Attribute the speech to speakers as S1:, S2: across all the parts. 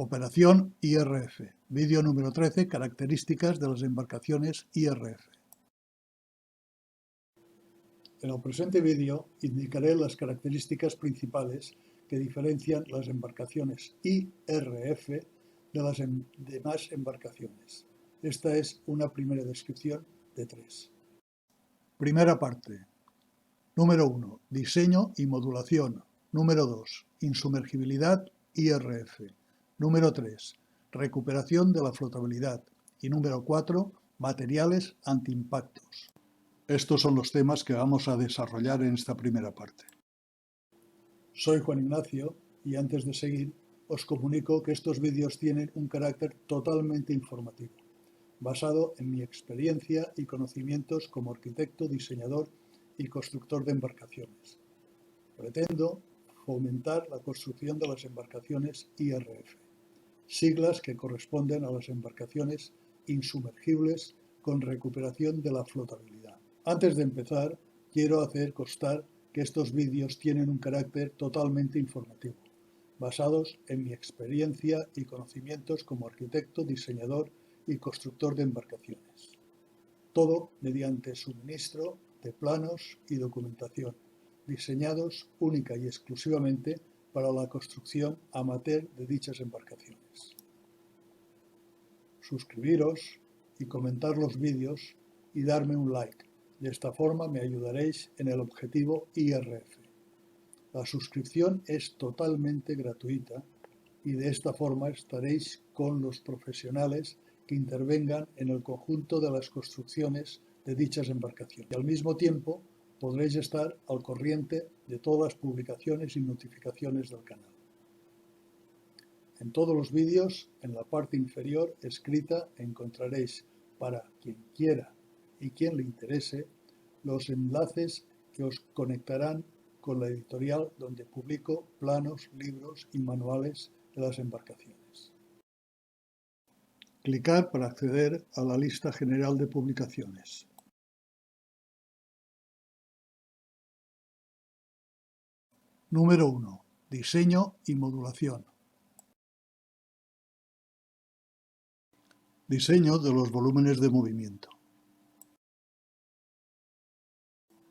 S1: Operación IRF. Vídeo número 13. Características de las embarcaciones IRF. En el presente vídeo indicaré las características principales que diferencian las embarcaciones IRF de las demás embarcaciones. Esta es una primera descripción de 3. Primera parte. Número 1. Diseño y modulación. Número 2. Insumergibilidad IRF. Número 3. Recuperación de la flotabilidad. Y número 4. Materiales antiimpactos. Estos son los temas que vamos a desarrollar en esta primera parte. Soy Juan Ignacio y antes de seguir os comunico que estos vídeos tienen un carácter totalmente informativo, basado en mi experiencia y conocimientos como arquitecto, diseñador y constructor de embarcaciones. Pretendo fomentar la construcción de las embarcaciones IRF, siglas que corresponden a las embarcaciones insumergibles con recuperación de la flotabilidad. Antes de empezar, quiero hacer constar que estos vídeos tienen un carácter totalmente informativo, basados en mi experiencia y conocimientos como arquitecto, diseñador y constructor de embarcaciones. Todo mediante suministro de planos y documentación, diseñados única y exclusivamente para la construcción amateur de dichas embarcaciones. Suscribiros y comentar los vídeos y darme un like. De esta forma me ayudaréis en el objetivo IRF. La suscripción es totalmente gratuita y de esta forma estaréis con los profesionales que intervengan en el conjunto de las construcciones de dichas embarcaciones. Y al mismo tiempo podréis estar al corriente de todas las publicaciones y notificaciones del canal. En todos los vídeos, en la parte inferior escrita, encontraréis, para quien quiera y quien le interese, los enlaces que os conectarán con la editorial donde publico planos, libros y manuales de las embarcaciones. Clicar para acceder a la lista general de publicaciones. Número 1. Diseño y modulación. Diseño de los volúmenes de movimiento.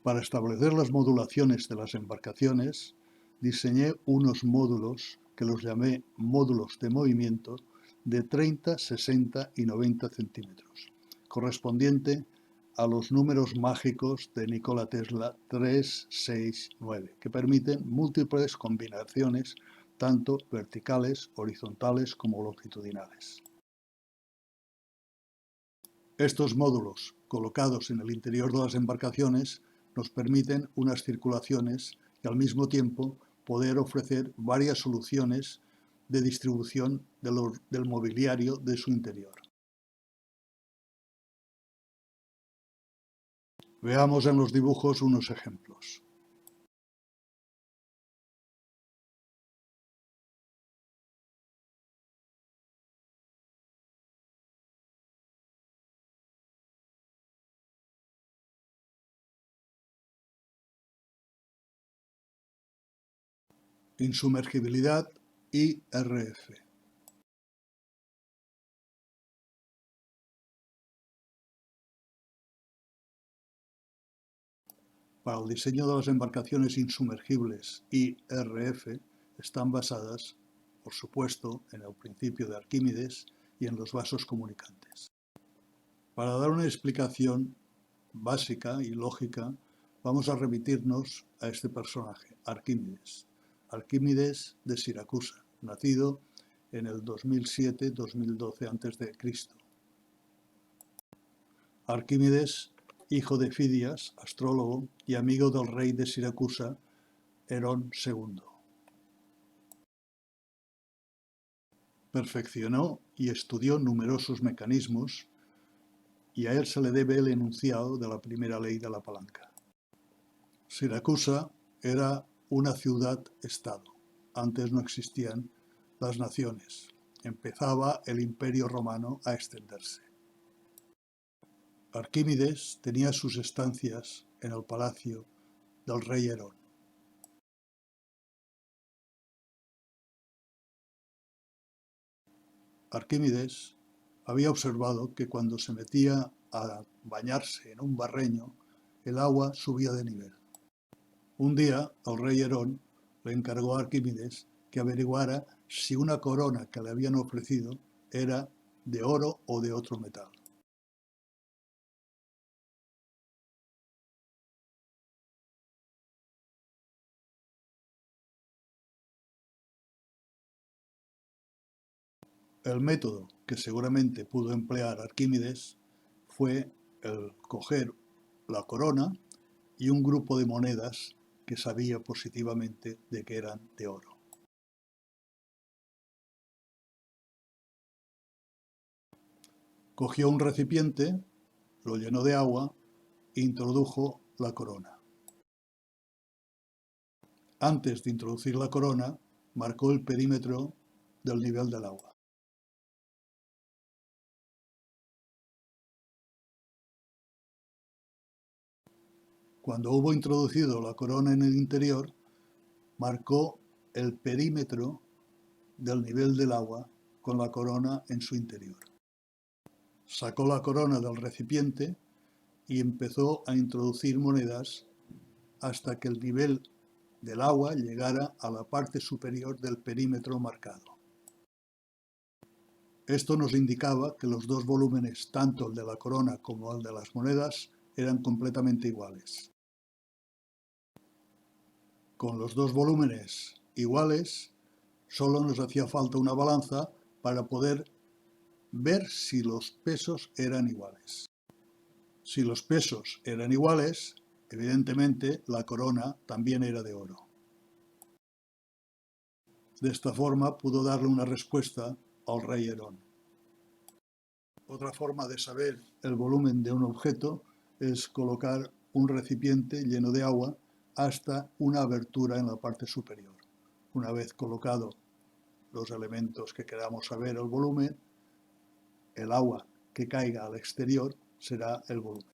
S1: Para establecer las modulaciones de las embarcaciones, diseñé unos módulos que los llamé módulos de movimiento de 30, 60 y 90 centímetros, correspondiente a los números mágicos de Nikola Tesla 3, 6, 9, que permiten múltiples combinaciones tanto verticales, horizontales como longitudinales. Estos módulos, colocados en el interior de las embarcaciones, nos permiten unas circulaciones y al mismo tiempo poder ofrecer varias soluciones de distribución del mobiliario de su interior. Veamos en los dibujos unos ejemplos. Insumergibilidad IRF. Para el diseño de las embarcaciones insumergibles IRF están basadas, por supuesto, en el principio de Arquímedes y en los vasos comunicantes. Para dar una explicación básica y lógica, vamos a remitirnos a este personaje, Arquímedes. Arquímedes de Siracusa, nacido en el 2007-2012 a.C. Arquímedes, hijo de Fidias, astrólogo y amigo del rey de Siracusa, Herón II. Perfeccionó y estudió numerosos mecanismos y a él se le debe el enunciado de la primera ley de la palanca. Siracusa era una ciudad-estado. Antes no existían las naciones. Empezaba el Imperio Romano a extenderse. Arquímedes tenía sus estancias en el palacio del rey Herón. Arquímedes había observado que cuando se metía a bañarse en un barreño, el agua subía de nivel. Un día, el rey Herón le encargó a Arquímedes que averiguara si una corona que le habían ofrecido era de oro o de otro metal. El método que seguramente pudo emplear Arquímedes fue el coger la corona y un grupo de monedas que sabía positivamente de que eran de oro. Cogió un recipiente, lo llenó de agua e introdujo la corona. Antes de introducir la corona, marcó el perímetro del nivel del agua. Cuando hubo introducido la corona en el interior, marcó el perímetro del nivel del agua con la corona en su interior. Sacó la corona del recipiente y empezó a introducir monedas hasta que el nivel del agua llegara a la parte superior del perímetro marcado. Esto nos indicaba que los dos volúmenes, tanto el de la corona como el de las monedas, eran completamente iguales. Con los dos volúmenes iguales, solo nos hacía falta una balanza para poder ver si los pesos eran iguales. Si los pesos eran iguales, evidentemente la corona también era de oro. De esta forma pudo darle una respuesta al rey Herón. Otra forma de saber el volumen de un objeto es colocar un recipiente lleno de agua hasta una abertura en la parte superior. Una vez colocado los elementos que queramos saber el volumen, el agua que caiga al exterior será el volumen.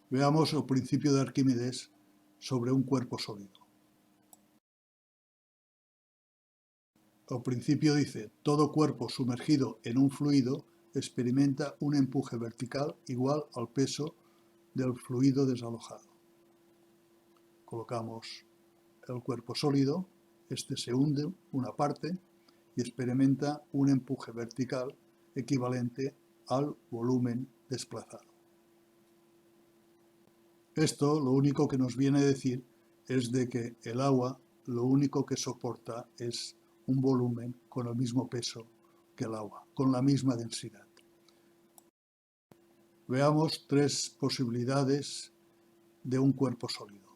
S1: Veamos el principio de Arquímedes sobre un cuerpo sólido. El principio dice: todo cuerpo sumergido en un fluido experimenta un empuje vertical igual al peso del fluido desalojado. Colocamos el cuerpo sólido, este se hunde una parte y experimenta un empuje vertical equivalente al volumen desplazado. Esto lo único que nos viene a decir es de que el agua lo único que soporta es un volumen con el mismo peso que el agua, con la misma densidad. Veamos tres posibilidades de un cuerpo sólido.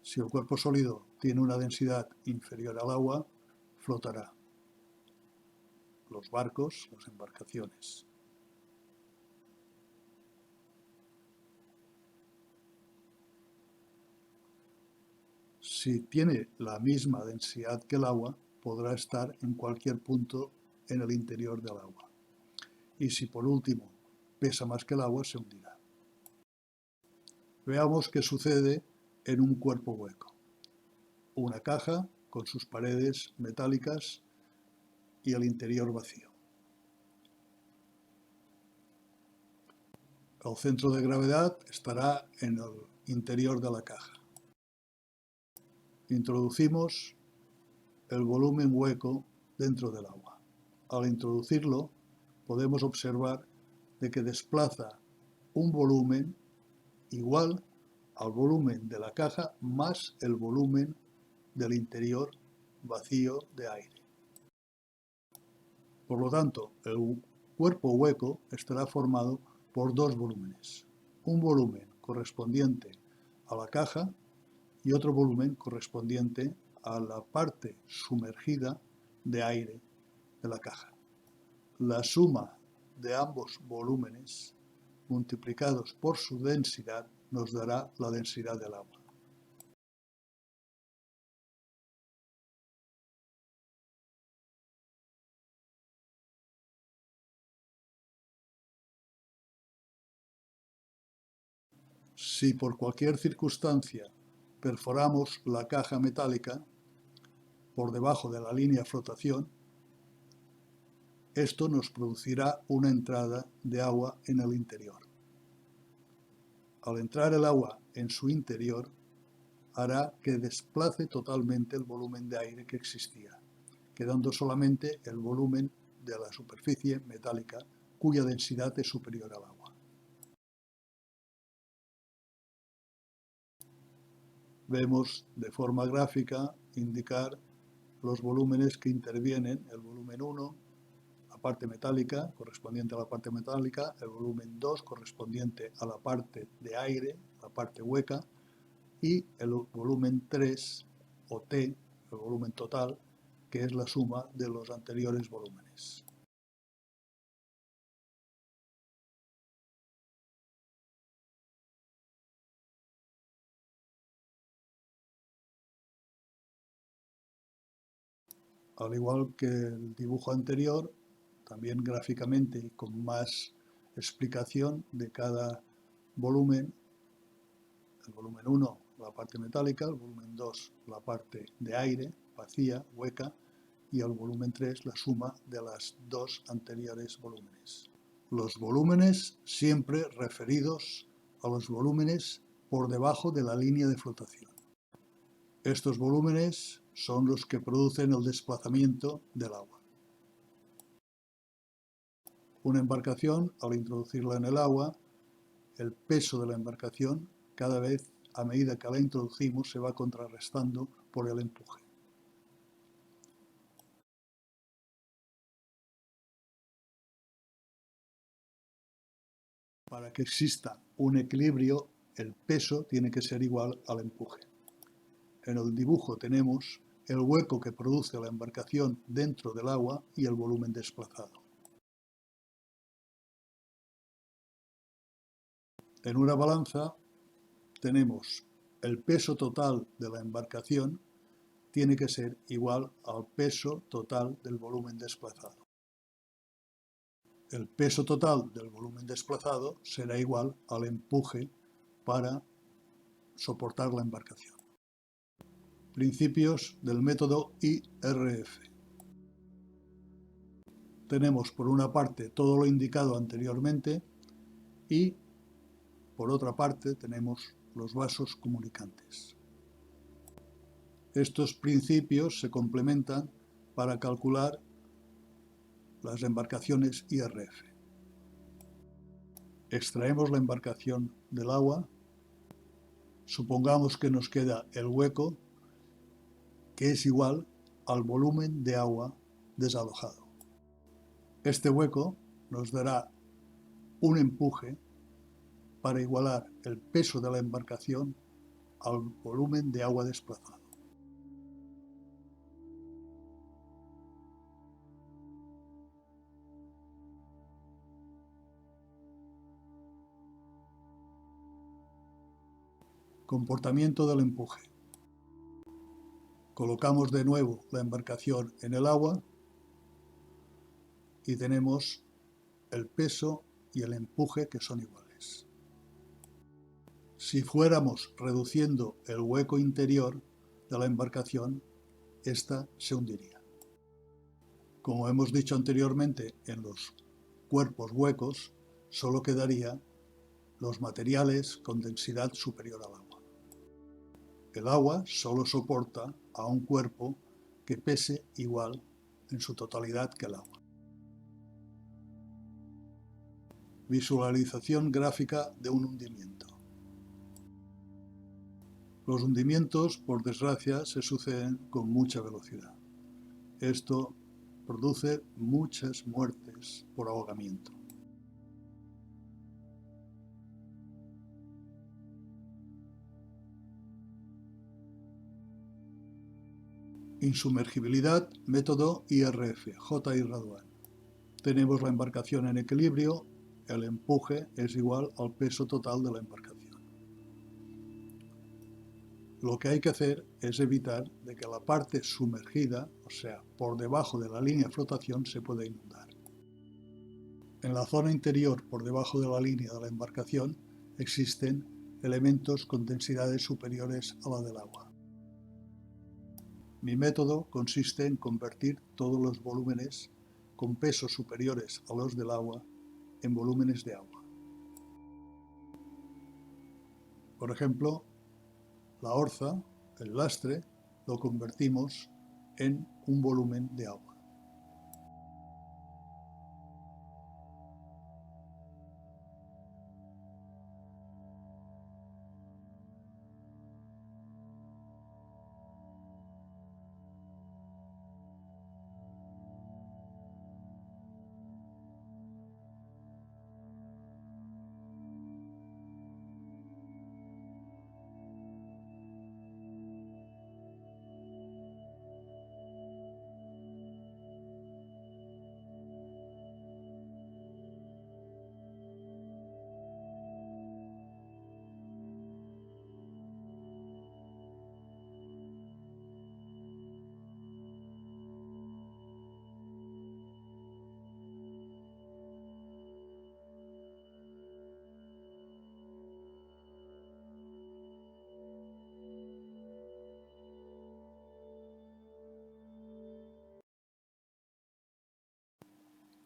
S1: Si el cuerpo sólido tiene una densidad inferior al agua, flotará. Los barcos, las embarcaciones. Si tiene la misma densidad que el agua, podrá estar en cualquier punto en el interior del agua. Y si por último pesa más que el agua, se hundirá. Veamos qué sucede en un cuerpo hueco. Una caja con sus paredes metálicas y el interior vacío. El centro de gravedad estará en el interior de la caja. Introducimos el volumen hueco dentro del agua. Al introducirlo, podemos observar de que desplaza un volumen igual al volumen de la caja más el volumen del interior vacío de aire. Por lo tanto, el cuerpo hueco estará formado por dos volúmenes. Un volumen correspondiente a la caja y otro volumen correspondiente a la parte sumergida de aire de la caja. La suma de ambos volúmenes multiplicados por su densidad nos dará la densidad del agua. Si por cualquier circunstancia perforamos la caja metálica, por debajo de la línea de flotación, esto nos producirá una entrada de agua en el interior. Al entrar el agua en su interior, hará que desplace totalmente el volumen de aire que existía, quedando solamente el volumen de la superficie metálica cuya densidad es superior al agua. Vemos de forma gráfica indicar los volúmenes que intervienen, el volumen 1, la parte metálica, correspondiente a la parte metálica, el volumen 2, correspondiente a la parte de aire, la parte hueca, y el volumen 3, o T, el volumen total, que es la suma de los anteriores volúmenes. Al igual que el dibujo anterior, también gráficamente y con más explicación de cada volumen, el volumen 1, la parte metálica, el volumen 2, la parte de aire, vacía, hueca, y el volumen 3, la suma de los dos anteriores volúmenes. Los volúmenes siempre referidos a los volúmenes por debajo de la línea de flotación. Estos volúmenes son los que producen el desplazamiento del agua. Una embarcación, al introducirla en el agua, el peso de la embarcación, cada vez a medida que la introducimos, se va contrarrestando por el empuje. Para que exista un equilibrio, el peso tiene que ser igual al empuje. En el dibujo tenemos el hueco que produce la embarcación dentro del agua y el volumen desplazado. En una balanza tenemos el peso total de la embarcación tiene que ser igual al peso total del volumen desplazado. El peso total del volumen desplazado será igual al empuje para soportar la embarcación. Principios del método IRF. Tenemos por una parte todo lo indicado anteriormente y por otra parte tenemos los vasos comunicantes. Estos principios se complementan para calcular las embarcaciones IRF. Extraemos la embarcación del agua, supongamos que nos queda el hueco, que es igual al volumen de agua desalojado. Este hueco nos dará un empuje para igualar el peso de la embarcación al volumen de agua desplazado. Comportamiento del empuje. Colocamos de nuevo la embarcación en el agua y tenemos el peso y el empuje que son iguales. Si fuéramos reduciendo el hueco interior de la embarcación, esta se hundiría. Como hemos dicho anteriormente, en los cuerpos huecos solo quedaría los materiales con densidad superior al agua. El agua solo soporta a un cuerpo que pese igual en su totalidad que el agua. Visualización gráfica de un hundimiento. Los hundimientos, por desgracia, se suceden con mucha velocidad. Esto produce muchas muertes por ahogamiento. Insumergibilidad, método IRF, J. Raduan. Tenemos la embarcación en equilibrio, el empuje es igual al peso total de la embarcación. Lo que hay que hacer es evitar de que la parte sumergida, o sea, por debajo de la línea de flotación, se pueda inundar. En la zona interior, por debajo de la línea de la embarcación, existen elementos con densidades superiores a la del agua. Mi método consiste en convertir todos los volúmenes con pesos superiores a los del agua en volúmenes de agua. Por ejemplo, la orza, el lastre, lo convertimos en un volumen de agua.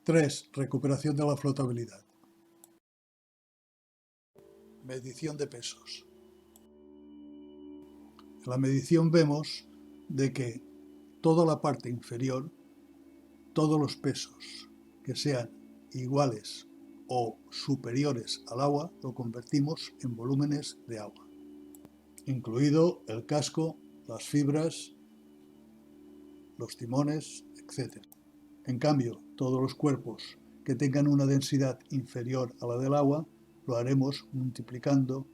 S1: Tres, recuperación de la flotabilidad. Medición de pesos. En la medición vemos de que toda la parte inferior, todos los pesos que sean iguales o superiores al agua, lo convertimos en volúmenes de agua, incluido el casco, las fibras, los timones, etc. En cambio, todos los cuerpos que tengan una densidad inferior a la del agua, lo haremos multiplicando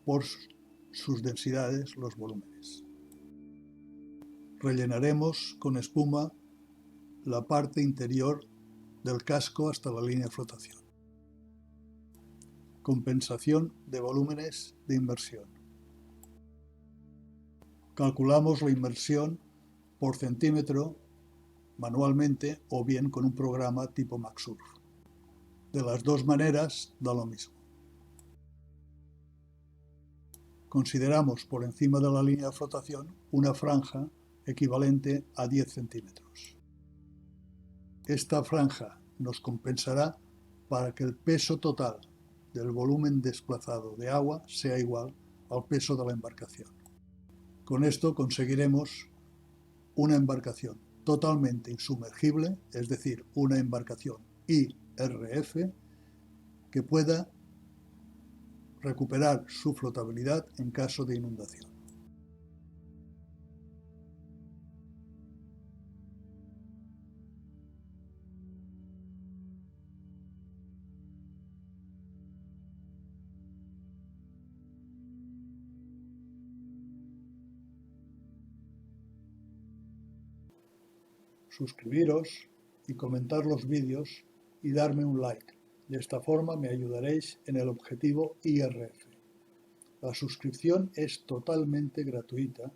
S1: por sus densidades los volúmenes. Rellenaremos con espuma la parte interior del casco hasta la línea de flotación. Compensación de volúmenes de inmersión. Calculamos la inmersión por centímetro manualmente o bien con un programa tipo MaxSurf. De las dos maneras da lo mismo. Consideramos por encima de la línea de flotación una franja equivalente a 10 centímetros. Esta franja nos compensará para que el peso total del volumen desplazado de agua sea igual al peso de la embarcación. Con esto conseguiremos una embarcación totalmente insumergible, es decir, una embarcación IRF que pueda recuperar su flotabilidad en caso de inundación. Suscribiros y comentar los vídeos y darme un like. De esta forma me ayudaréis en el objetivo IRF. La suscripción es totalmente gratuita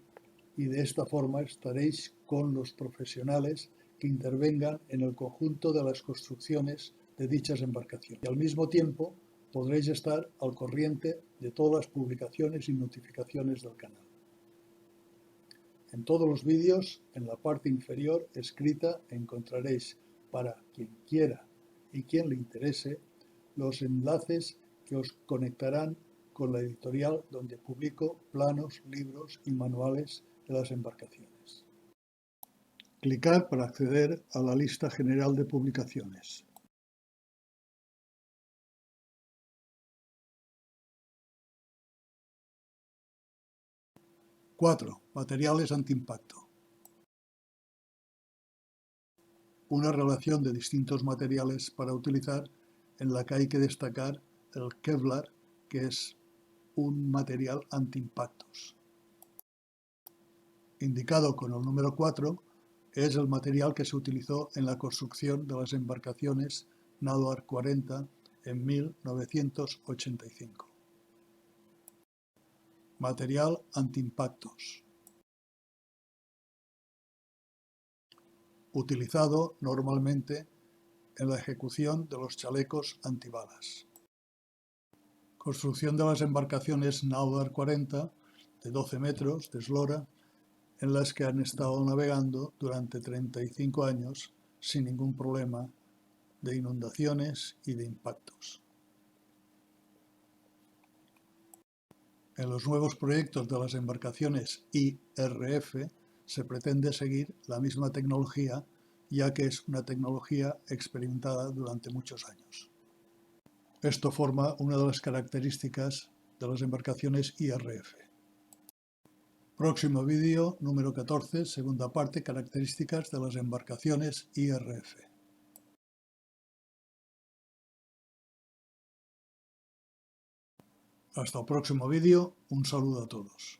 S1: y de esta forma estaréis con los profesionales que intervengan en el conjunto de las construcciones de dichas embarcaciones. Y al mismo tiempo podréis estar al corriente de todas las publicaciones y notificaciones del canal. En todos los vídeos, en la parte inferior escrita, encontraréis, para quien quiera y quien le interese, los enlaces que os conectarán con la editorial donde publico planos, libros y manuales de las embarcaciones. Clicad para acceder a la lista general de publicaciones. 4. Materiales antiimpacto. Una relación de distintos materiales para utilizar, en la que hay que destacar el Kevlar, que es un material antiimpactos. Indicado con el número 4, es el material que se utilizó en la construcción de las embarcaciones Nadar 40 en 1985. Material antiimpactos. Utilizado normalmente en la ejecución de los chalecos antibalas. Construcción de las embarcaciones Nadar 40 de 12 metros de eslora en las que han estado navegando durante 35 años sin ningún problema de inundaciones y de impactos. En los nuevos proyectos de las embarcaciones IRF se pretende seguir la misma tecnología, ya que es una tecnología experimentada durante muchos años. Esto forma una de las características de las embarcaciones IRF. Próximo vídeo, número 14, segunda parte, características de las embarcaciones IRF. Hasta el próximo vídeo, un saludo a todos.